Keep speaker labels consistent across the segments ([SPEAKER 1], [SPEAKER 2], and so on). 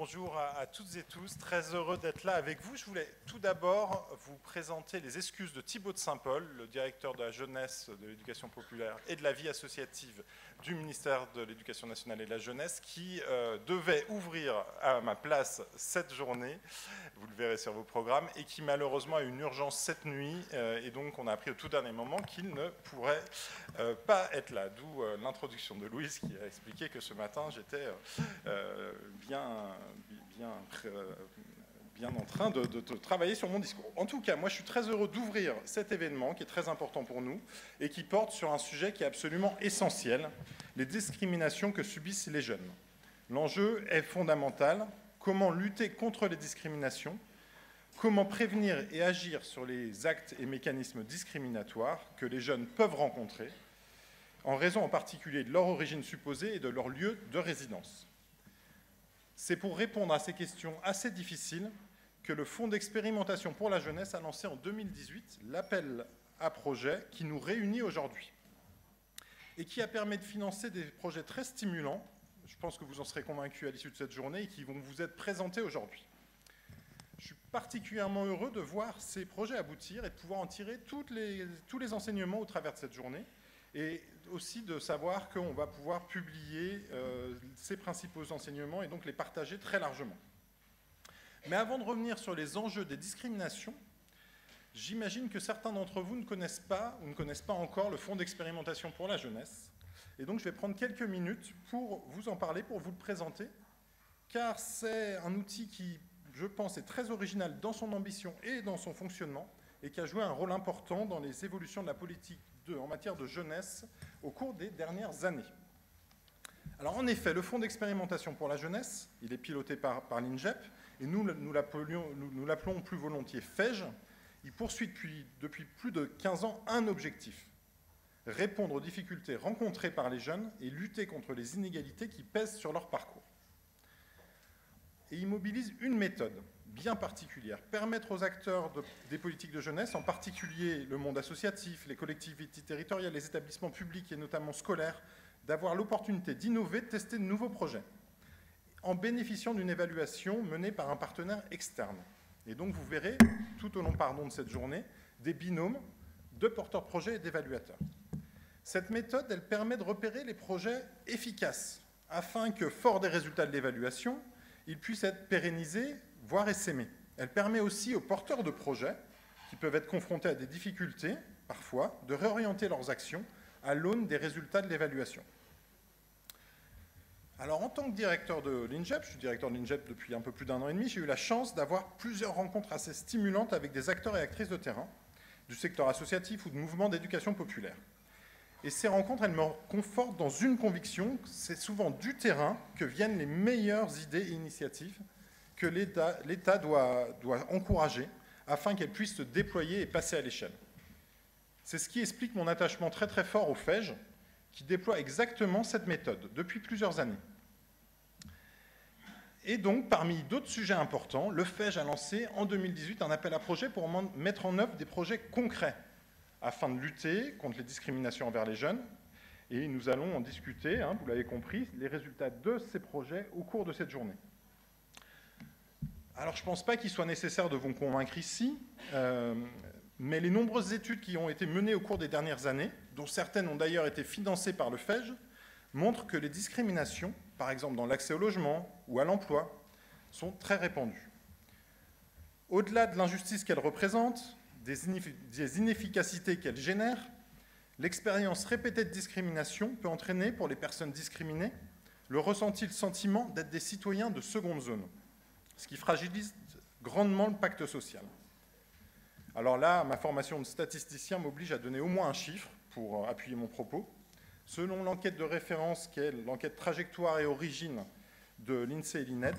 [SPEAKER 1] bonjour à toutes et tous. Très heureux d'être là avec vous. Je voulais tout d'abord vous présenter les excuses de Thibaut de Saint-Paul, le directeur de la jeunesse, de l'éducation populaire et de la vie associative du ministère de l'Éducation nationale et de la jeunesse, qui devait ouvrir à ma place cette journée, vous le verrez sur vos programmes, et qui malheureusement a eu une urgence cette nuit, et donc on a appris au tout dernier moment qu'il ne pourrait pas être là. D'où l'introduction de Louise qui a expliqué que ce matin j'étais bien en train de travailler sur mon discours. En tout cas, moi je suis très heureux d'ouvrir cet événement qui est très important pour nous et qui porte sur un sujet qui est absolument essentiel, les discriminations que subissent les jeunes. L'enjeu est fondamental, comment lutter contre les discriminations, comment prévenir et agir sur les actes et mécanismes discriminatoires que les jeunes peuvent rencontrer, en raison en particulier de leur origine supposée et de leur lieu de résidence. C'est pour répondre à ces questions assez difficiles que le Fonds d'expérimentation pour la jeunesse a lancé en 2018 l'appel à projets qui nous réunit aujourd'hui et qui a permis de financer des projets très stimulants, je pense que vous en serez convaincus à l'issue de cette journée, et qui vont vous être présentés aujourd'hui. Je suis particulièrement heureux de voir ces projets aboutir et de pouvoir en tirer tous les enseignements au travers de cette journée, et aussi de savoir qu'on va pouvoir publier ces principaux enseignements et donc les partager très largement. Mais avant de revenir sur les enjeux des discriminations, j'imagine que certains d'entre vous ne connaissent pas ou ne connaissent pas encore le Fonds d'expérimentation pour la jeunesse. Et donc je vais prendre quelques minutes pour vous en parler, pour vous le présenter, car c'est un outil qui, je pense, est très original dans son ambition et dans son fonctionnement, et qui a joué un rôle important dans les évolutions de la politique en matière de jeunesse au cours des dernières années. Alors en effet, le Fonds d'expérimentation pour la jeunesse, il est piloté par l'INJEP, et nous l'appelons plus volontiers FEJ. Il poursuit depuis plus de 15 ans un objectif: répondre aux difficultés rencontrées par les jeunes et lutter contre les inégalités qui pèsent sur leur parcours. Et il mobilise une méthode bien particulière: permettre aux acteurs des politiques de jeunesse, en particulier le monde associatif, les collectivités territoriales, les établissements publics et notamment scolaires, d'avoir l'opportunité d'innover, de tester de nouveaux projets, en bénéficiant d'une évaluation menée par un partenaire externe. Et donc vous verrez, tout au long de cette journée, des binômes de porteurs projets et d'évaluateurs. Cette méthode, elle permet de repérer les projets efficaces, afin que, fort des résultats de l'évaluation, ils puissent être pérennisés, voire essaimés. Elle permet aussi aux porteurs de projets, qui peuvent être confrontés à des difficultés, parfois, de réorienter leurs actions à l'aune des résultats de l'évaluation. Alors, en tant que directeur de l'INJEP, je suis directeur de l'INJEP depuis un peu plus d'1 an et demi, j'ai eu la chance d'avoir plusieurs rencontres assez stimulantes avec des acteurs et actrices de terrain, du secteur associatif ou de mouvements d'éducation populaire. Et ces rencontres, elles me confortent dans une conviction: c'est souvent du terrain que viennent les meilleures idées et initiatives que l'État doit encourager afin qu'elles puissent se déployer et passer à l'échelle. C'est ce qui explique mon attachement très très fort au FEJ, qui déploie exactement cette méthode depuis plusieurs années. Et donc, parmi d'autres sujets importants, le FEJ a lancé en 2018 un appel à projets pour mettre en œuvre des projets concrets afin de lutter contre les discriminations envers les jeunes. Et nous allons en discuter, vous l'avez compris, les résultats de ces projets au cours de cette journée. Alors, je ne pense pas qu'il soit nécessaire de vous convaincre ici, mais les nombreuses études qui ont été menées au cours des dernières années, dont certaines ont d'ailleurs été financées par le FEJ, montrent que les discriminations, par exemple dans l'accès au logement ou à l'emploi, sont très répandues. Au-delà de l'injustice qu'elles représentent, des inefficacités qu'elles génèrent, l'expérience répétée de discrimination peut entraîner pour les personnes discriminées le sentiment d'être des citoyens de seconde zone, ce qui fragilise grandement le pacte social. Alors là, ma formation de statisticien m'oblige à donner au moins un chiffre pour appuyer mon propos. Selon l'enquête de référence, qui est l'enquête trajectoire et origine de l'INSEE et l'INED,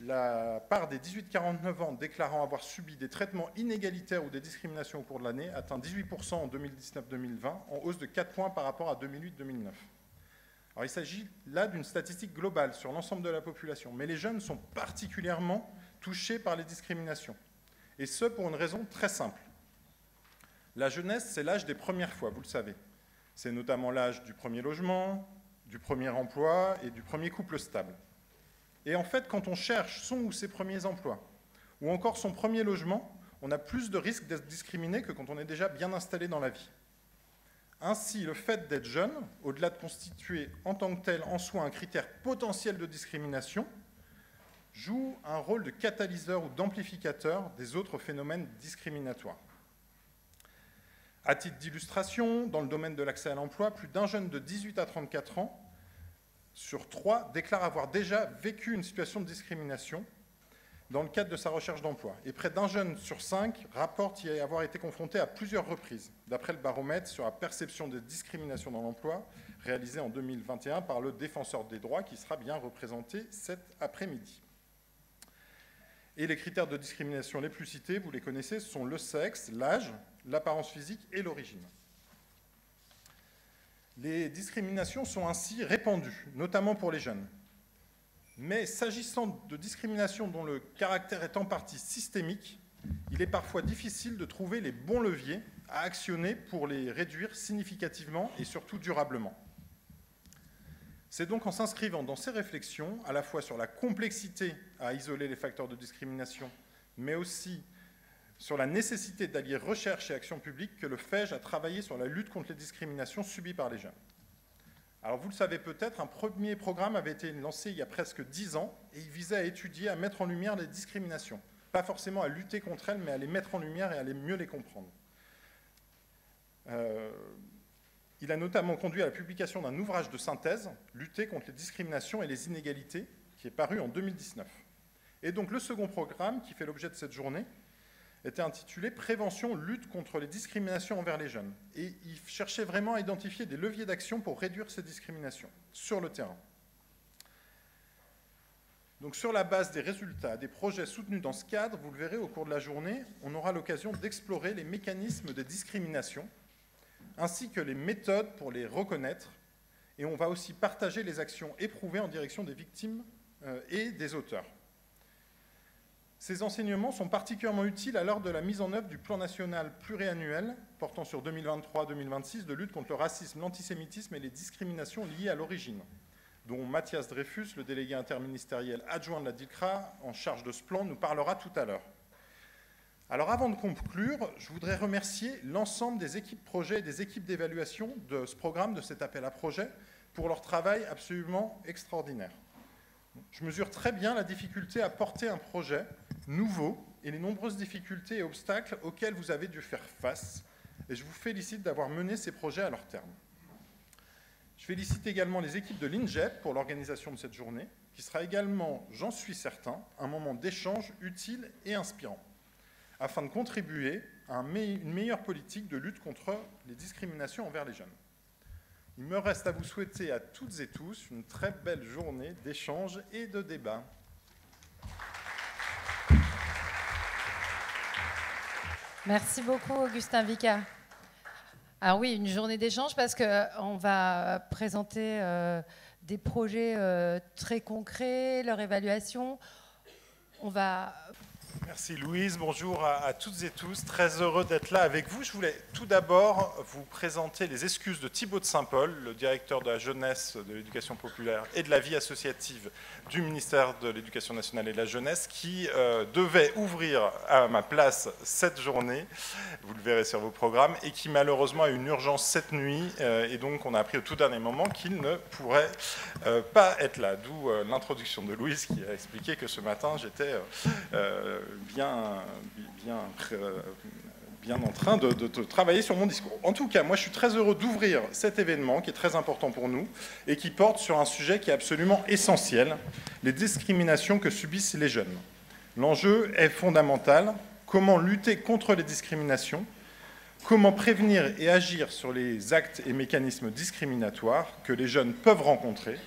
[SPEAKER 1] la part des 18-49 ans déclarant avoir subi des traitements inégalitaires ou des discriminations au cours de l'année atteint 18% en 2019-2020, en hausse de 4 points par rapport à 2008-2009. Alors il s'agit là d'une statistique globale sur l'ensemble de la population, mais les jeunes sont particulièrement touchés par les discriminations. Et ce, pour une raison très simple. La jeunesse, c'est l'âge des premières fois, vous le savez. C'est notamment l'âge du premier logement, du premier emploi et du premier couple stable. Et en fait, quand on cherche son ou ses premiers emplois, ou encore son premier logement, on a plus de risques d'être discriminé que quand on est déjà bien installé dans la vie. Ainsi, le fait d'être jeune, au-delà de constituer en tant que tel en soi un critère potentiel de discrimination, joue un rôle de catalyseur ou d'amplificateur des autres phénomènes discriminatoires. À titre d'illustration, dans le domaine de l'accès à l'emploi, plus d'un jeune de 18 à 34 ans sur 3 déclare avoir déjà vécu une situation de discrimination dans le cadre de sa recherche d'emploi. Et près d'un jeune sur 5 rapporte y avoir été confronté à plusieurs reprises, d'après le baromètre sur la perception des discriminations dans l'emploi, réalisé en 2021 par le Défenseur des droits, qui sera bien représenté cet après-midi. Et les critères de discrimination les plus cités, vous les connaissez, ce sont le sexe, l'âge, l'apparence physique et l'origine. Les discriminations sont ainsi répandues, notamment pour les jeunes. Mais s'agissant de discrimination dont le caractère est en partie systémique, il est parfois difficile de trouver les bons leviers à actionner pour les réduire significativement et surtout durablement. C'est donc en s'inscrivant dans ces réflexions, à la fois sur la complexité à isoler les facteurs de discrimination, mais aussi sur la nécessité d'allier recherche et action publique, que le FEJ a travaillé sur la lutte contre les discriminations subies par les jeunes. Alors vous le savez peut-être, un premier programme avait été lancé il y a presque 10 ans et il visait à étudier, à mettre en lumière les discriminations. Pas forcément à lutter contre elles, mais à les mettre en lumière et à mieux les comprendre. Il a notamment conduit à la publication d'un ouvrage de synthèse, Lutter contre les discriminations et les inégalités, qui est paru en 2019. Et donc le second programme, qui fait l'objet de cette journée, était intitulé « Prévention, lutte contre les discriminations envers les jeunes ». Et il cherchait vraiment à identifier des leviers d'action pour réduire ces discriminations sur le terrain. Donc sur la base des résultats des projets soutenus dans ce cadre, vous le verrez au cours de la journée, on aura l'occasion d'explorer les mécanismes des discriminations, ainsi que les méthodes pour les reconnaître, et on va aussi partager les actions éprouvées en direction des victimes et des auteurs. Ces enseignements sont particulièrement utiles à l'heure de la mise en œuvre du plan national pluriannuel portant sur 2023-2026 de lutte contre le racisme, l'antisémitisme et les discriminations liées à l'origine, dont Mathias Dreyfus, le délégué interministériel adjoint de la DILCRA en charge de ce plan, nous parlera tout à l'heure. Alors avant de conclure, je voudrais remercier l'ensemble des équipes projet et des équipes d'évaluation de ce programme, de cet appel à projet, pour leur travail absolument extraordinaire. Je mesure très bien la difficulté à porter un projet nouveau et les nombreuses difficultés et obstacles auxquels vous avez dû faire face, et je vous félicite d'avoir mené ces projets à leur terme. Je félicite également les équipes de l'INJEP pour l'organisation de cette journée, qui sera également, j'en suis certain, un moment d'échange utile et inspirant, afin de contribuer à une meilleure politique de lutte contre les discriminations envers les jeunes. Il me reste à vous souhaiter à toutes et tous une très belle journée d'échange et de débat.
[SPEAKER 2] Merci beaucoup, Augustin Vicat. Alors oui, une journée d'échange parce qu'on va présenter des projets très concrets, leur évaluation. On va...
[SPEAKER 1] Merci Louise, bonjour à toutes et tous, très heureux d'être là avec vous. Je voulais tout d'abord vous présenter les excuses de Thibaut de Saint-Paul, le directeur de la jeunesse, de l'éducation populaire et de la vie associative du ministère de l'Éducation nationale et de la jeunesse, qui devait ouvrir à ma place cette journée, vous le verrez sur vos programmes, et qui malheureusement a eu une urgence cette nuit, et donc on a appris au tout dernier moment qu'il ne pourrait pas être là, d'où l'introduction de Louise qui a expliqué que ce matin j'étais bien en train de travailler sur mon discours. En tout cas, moi je suis très heureux d'ouvrir cet événement qui est très important pour nous et qui porte sur un sujet qui est absolument essentiel, les discriminations que subissent les jeunes. L'enjeu est fondamental, comment lutter contre les discriminations, comment prévenir et agir sur les actes et mécanismes discriminatoires que les jeunes peuvent rencontrer,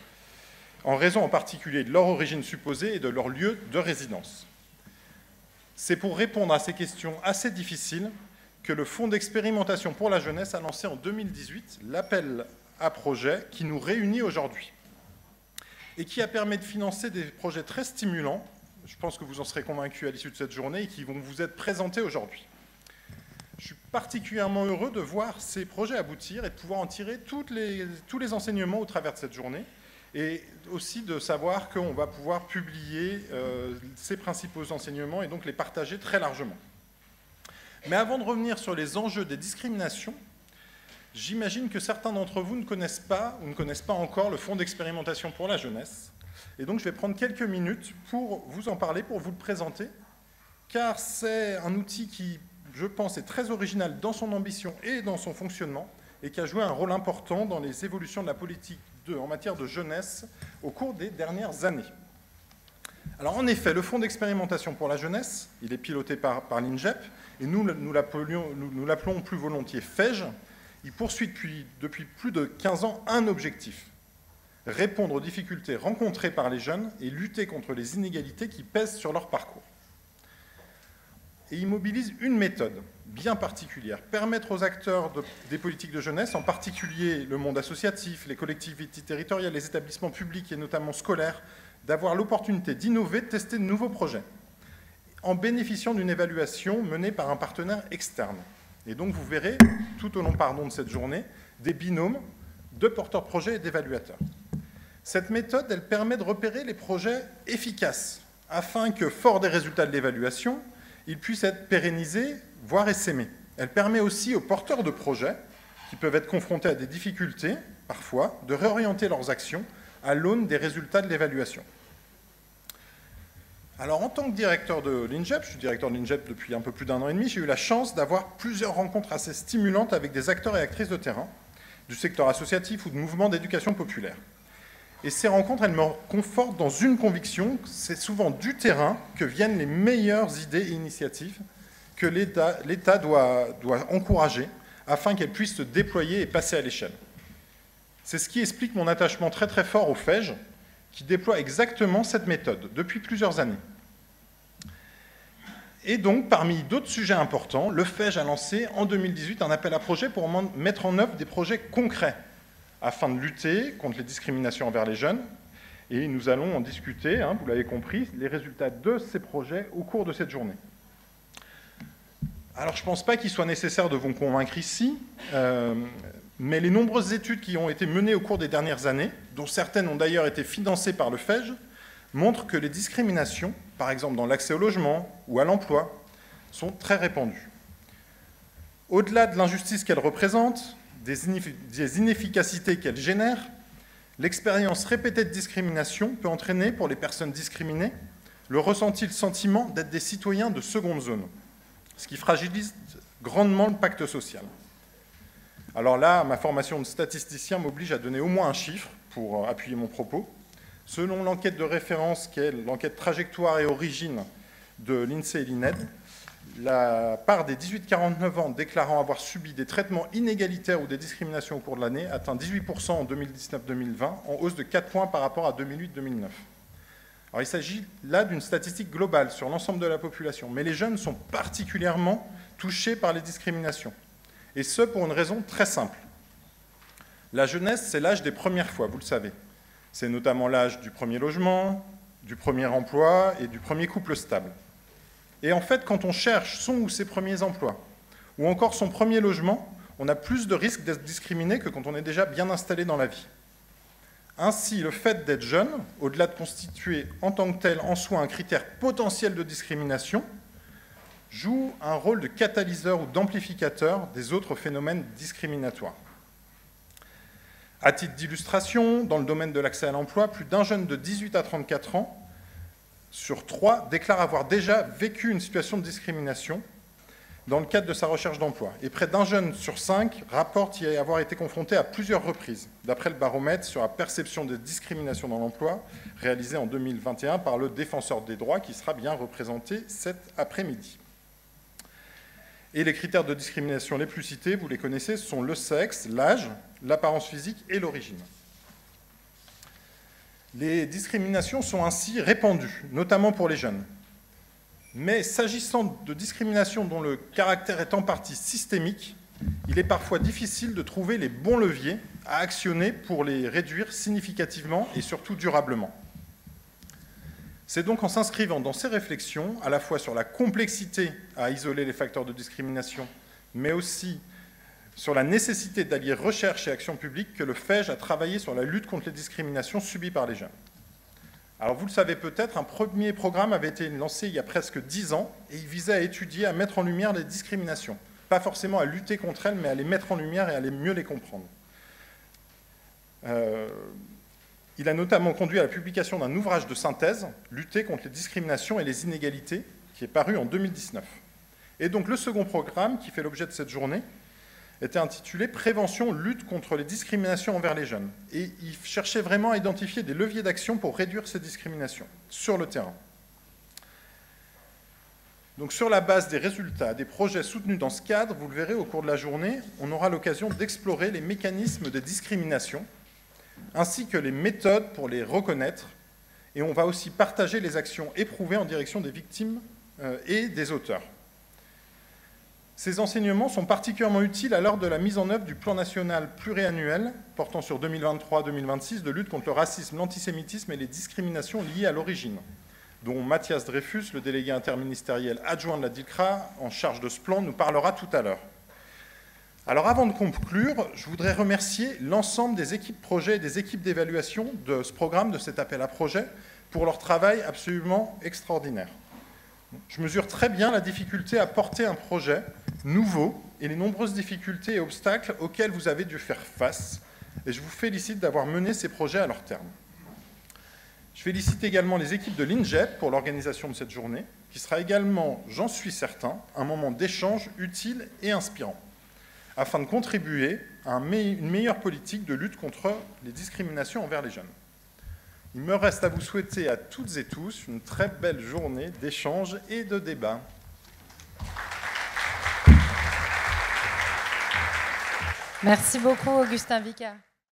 [SPEAKER 1] en raison en particulier de leur origine supposée et de leur lieu de résidence. C'est pour répondre à ces questions assez difficiles que le Fonds d'expérimentation pour la jeunesse a lancé en 2018 l'appel à projet qui nous réunit aujourd'hui et qui a permis de financer des projets très stimulants, je pense que vous en serez convaincus à l'issue de cette journée, et qui vont vous être présentés aujourd'hui. Je suis particulièrement heureux de voir ces projets aboutir et de pouvoir en tirer tous les enseignements au travers de cette journée, et aussi de savoir qu'on va pouvoir publier ces principaux enseignements et donc les partager très largement. Mais avant de revenir sur les enjeux des discriminations, j'imagine que certains d'entre vous ne connaissent pas ou ne connaissent pas encore le Fonds d'expérimentation pour la jeunesse. Et donc je vais prendre quelques minutes pour vous en parler, pour vous le présenter, car c'est un outil qui, je pense, est très original dans son ambition et dans son fonctionnement, et qui a joué un rôle important dans les évolutions de la politique en matière de jeunesse au cours des dernières années. Alors en effet, le Fonds d'expérimentation pour la jeunesse, il est piloté par l'INJEP, et nous l'appelons plus volontiers FEJ. Il poursuit depuis plus de 15 ans un objectif: répondre aux difficultés rencontrées par les jeunes et lutter contre les inégalités qui pèsent sur leur parcours. Et il mobilise une méthode bien particulière: permettre aux acteurs des politiques de jeunesse, en particulier le monde associatif, les collectivités territoriales, les établissements publics et notamment scolaires, d'avoir l'opportunité d'innover, de tester de nouveaux projets, en bénéficiant d'une évaluation menée par un partenaire externe. Et donc vous verrez, tout au long de cette journée, des binômes de porteurs projets et d'évaluateurs. Cette méthode, elle permet de repérer les projets efficaces, afin que, fort des résultats de l'évaluation, ils puissent être pérennisés, voire essaimés. Elle permet aussi aux porteurs de projets, qui peuvent être confrontés à des difficultés, parfois, de réorienter leurs actions à l'aune des résultats de l'évaluation. Alors, en tant que directeur de l'INJEP, je suis directeur de l'INJEP depuis un peu plus d'1 an et demi, j'ai eu la chance d'avoir plusieurs rencontres assez stimulantes avec des acteurs et actrices de terrain, du secteur associatif ou de mouvements d'éducation populaire. Et ces rencontres, elles me confortent dans une conviction: c'est souvent du terrain que viennent les meilleures idées et initiatives que l'État doit encourager afin qu'elles puissent se déployer et passer à l'échelle. C'est ce qui explique mon attachement très très fort au FEJ, qui déploie exactement cette méthode depuis plusieurs années. Et donc, parmi d'autres sujets importants, le FEJ a lancé en 2018 un appel à projets pour mettre en œuvre des projets concrets afin de lutter contre les discriminations envers les jeunes. Et nous allons en discuter, vous l'avez compris, les résultats de ces projets au cours de cette journée. Alors, je ne pense pas qu'il soit nécessaire de vous convaincre ici, mais les nombreuses études qui ont été menées au cours des dernières années, dont certaines ont d'ailleurs été financées par le FEJ, montrent que les discriminations, par exemple dans l'accès au logement ou à l'emploi, sont très répandues. Au-delà de l'injustice qu'elles représentent, des inefficacités qu'elles génèrent, l'expérience répétée de discrimination peut entraîner pour les personnes discriminées le ressenti, le sentiment d'être des citoyens de seconde zone, ce qui fragilise grandement le pacte social. Alors là, ma formation de statisticien m'oblige à donner au moins un chiffre pour appuyer mon propos. Selon l'enquête de référence, qui est l'enquête trajectoire et origine de l'INSEE et l'INED, la part des 18-49 ans déclarant avoir subi des traitements inégalitaires ou des discriminations au cours de l'année atteint 18% en 2019-2020, en hausse de 4 points par rapport à 2008-2009. Alors il s'agit là d'une statistique globale sur l'ensemble de la population, mais les jeunes sont particulièrement touchés par les discriminations. Et ce, pour une raison très simple. La jeunesse, c'est l'âge des premières fois, vous le savez. C'est notamment l'âge du premier logement, du premier emploi et du premier couple stable. Et en fait, quand on cherche son ou ses premiers emplois, ou encore son premier logement, on a plus de risques d'être discriminé que quand on est déjà bien installé dans la vie. Ainsi, le fait d'être jeune, au-delà de constituer en tant que tel en soi un critère potentiel de discrimination, joue un rôle de catalyseur ou d'amplificateur des autres phénomènes discriminatoires. À titre d'illustration, dans le domaine de l'accès à l'emploi, plus d'un jeune de 18 à 34 ans sur 3 déclare avoir déjà vécu une situation de discrimination dans le cadre de sa recherche d'emploi. Et près d'un jeune sur 5 rapporte y avoir été confronté à plusieurs reprises, d'après le baromètre sur la perception des discriminations dans l'emploi, réalisé en 2021 par le Défenseur des droits, qui sera bien représenté cet après-midi. Et les critères de discrimination les plus cités, vous les connaissez, ce sont le sexe, l'âge, l'apparence physique et l'origine. Les discriminations sont ainsi répandues, notamment pour les jeunes. Mais s'agissant de discriminations dont le caractère est en partie systémique, il est parfois difficile de trouver les bons leviers à actionner pour les réduire significativement et surtout durablement. C'est donc en s'inscrivant dans ces réflexions, à la fois sur la complexité à isoler les facteurs de discrimination, mais aussi sur la nécessité d'allier recherche et action publique que le FEJ a travaillé sur la lutte contre les discriminations subies par les jeunes. Alors vous le savez peut-être, un premier programme avait été lancé il y a presque 10 ans et il visait à étudier, à mettre en lumière les discriminations. Pas forcément à lutter contre elles, mais à les mettre en lumière et à mieux les comprendre. Il a notamment conduit à la publication d'un ouvrage de synthèse, Lutter contre les discriminations et les inégalités, qui est paru en 2019. Et donc le second programme, qui fait l'objet de cette journée, était intitulé « Prévention, lutte contre les discriminations envers les jeunes ». Et il cherchait vraiment à identifier des leviers d'action pour réduire ces discriminations sur le terrain. Donc sur la base des résultats des projets soutenus dans ce cadre, vous le verrez au cours de la journée, on aura l'occasion d'explorer les mécanismes de discrimination, ainsi que les méthodes pour les reconnaître, et on va aussi partager les actions éprouvées en direction des victimes et des auteurs. Ces enseignements sont particulièrement utiles à l'heure de la mise en œuvre du plan national pluriannuel portant sur 2023-2026 de lutte contre le racisme, l'antisémitisme et les discriminations liées à l'origine, dont Mathias Dreyfus, le délégué interministériel adjoint de la DICRA en charge de ce plan, nous parlera tout à l'heure. Alors avant de conclure, je voudrais remercier l'ensemble des équipes projet et des équipes d'évaluation de ce programme, de cet appel à projet, pour leur travail absolument extraordinaire. Je mesure très bien la difficulté à porter un projet nouveau et les nombreuses difficultés et obstacles auxquels vous avez dû faire face, et je vous félicite d'avoir mené ces projets à leur terme. Je félicite également les équipes de l'INJEP pour l'organisation de cette journée, qui sera également, j'en suis certain, un moment d'échange utile et inspirant, afin de contribuer à une meilleure politique de lutte contre les discriminations envers les jeunes. Il me reste à vous souhaiter à toutes et tous une très belle journée d'échange et de débat.
[SPEAKER 2] Merci beaucoup, Augustin Vicat.